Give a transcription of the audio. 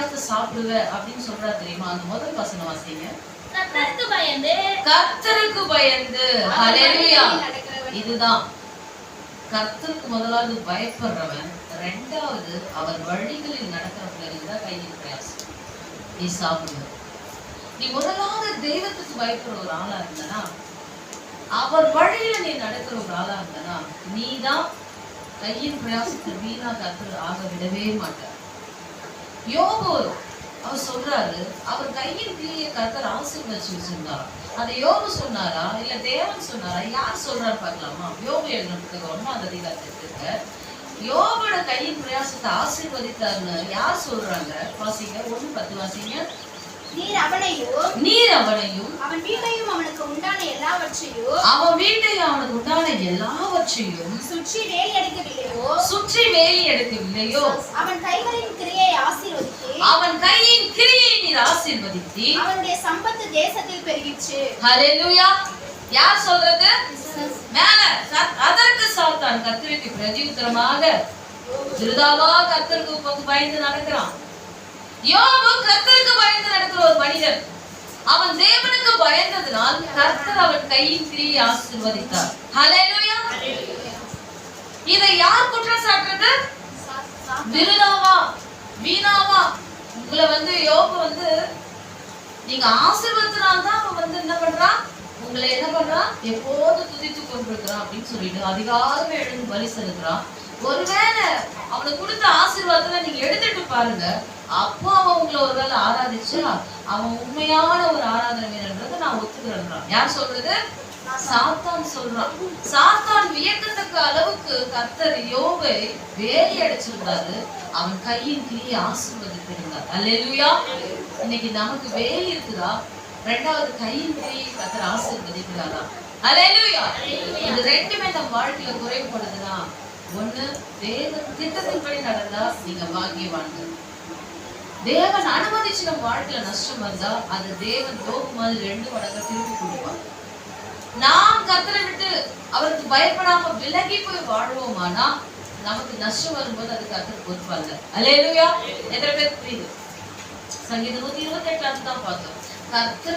பிரயாசத்தை சாப்பிடுவ அப்படின்னு சொல்றா தெரியுமா? அந்த முதல் வசனம் வாசிங்க. கர்த்தருக்கு பயந்து, கர்த்தருக்கு பயந்து. ஹல்லேலூயா. இதுதான் கர்த்தருக்கு முதலாவது பயப்படுறவன், ரெண்டாவது அவர் வழிகளில் நடக்கிறவங்களுக்கு தான் கையின் பிரயாசம். நீ சாப்பிடுவ. நீ முதலாவது தெய்வத்துக்கு பயப்படுற ஒரு ஆளா இருந்தனா, அவர் வழியில நீ நடக்கிற ஒரு ஆளா இருந்தனா, நீ தான் கையின் பிரயாசத்தை வீணா கர்த்தர் ஆக விடவே மாட்டார். யோபு அவர் சொல்றாரு, அவர் கையின் கிளியை கர்த்தர் ஆசீர்வதிச்சு வச்சிருந்தாரா? அதை யோபு சொன்னாரா இல்ல தேவன் சொன்னாரா? யார் சொல்றாரு பார்க்கலாமா? யோபு எழுதினதுக்கு 1ஆம் அதிகாரத்திற்கு யோபோட கையின் பிரயாசத்தை ஆசீர்வதித்தார்னு யார் சொல்றாங்க? வாசிங்க. 1:10 வாசிங்க. நீர் அவனையும் அவன் வீட்டையும் அவனுக்கு உண்டான எல்லாவற்றையும் சுற்றி வேலி எடுக்கவில்லையோ? அவன் கையின் கிரியை நீர் ஆசீர்வதித்து அவனுடைய சம்பத்து தேசத்தில் பெருகிற்று. ஹல்லேலூயா. யார் சொல்றது? மேல. அதற்கு சாத்தான் கர்த்தருக்கு பிரதியுத்தரமாக, விருதாவா கர்த்தருக்கு பயந்து நடக்கிறான். யோபு கர்த்தருக்கு பயந்து நடக்கிற ஒரு மனிதன். அவன் தேவனுக்கு பயந்ததனால் கர்த்தர் அவன் கையின் கிரியை ஆசீர்வதித்தார். ஹல்லேலூயா. இதை யார் குற்றம் சாட்டுறது? விருதாவா, வீணாவா? உங்களை யோபு நீங்க ஆசீர்வதினால்தான் அவன் என்ன பண்றான்? உங்களை என்ன பண்றான்? எப்போது துதித்து கொண்டிருக்கிறான் அப்படின்னு சொல்லிட்டு அதிகாரமே எழுந்து பலி செலுத்துறான். ஒருவேளை அவனுக்கு கொடுத்த ஆசீர்வாதத்தை நீங்க எடுத்துட்டு பாருங்க. அப்போ அவன் உங்களை ஒருவேளை ஆராதிச்சா அவன் உண்மையான ஒரு ஆராதனை வீரன்றதை நான் ஒத்துக்கிறேன். யார் சொல்றது? சாத்தான் சொல்றான். சாத்தான் வியக்கத்தக்க அளவுக்கு கர்த்தர் யோபை வேலி அடிச்சிருந்தாரு. அவன் கையின் கிரியை ஆசீர்வதித்திருந்தார். அல்லேலூயா. இன்னைக்கு நமக்கு வேலி இருக்குதா? ரெண்டாவது கையின் கிரியை கர்த்தர் ஆசீர்வதிக்கிறாரா? அல்லேலூயா. இது ரெண்டுமே நம்ம வாழ்க்கையில குறைபடுதுன்னா, ஒண்ணு தேவன் திட்டத்தின்படி நடந்தா நீங்க பாக்கியவான்கள். தேவன் அனுமதிச்சு நம்ம வாழ்க்கையில நஷ்டம் வந்தா அது தேவன் யோபு மாதிரி 2 மடங்கு திருப்பி கொடுப்பார். நாம் கர்த்தரை விட்டு அவருக்கு பயப்படாம விலகி போய் வாழ்வோமானா நமக்கு நஷ்டம் வரும்போது அது கர்த்தர் பொறுப்பல்ல. அல்லேலூயா. எத்தனை பேர் புரியுது? சங்கீதம் 128 தான் பார்த்தோம். கர்த்தர்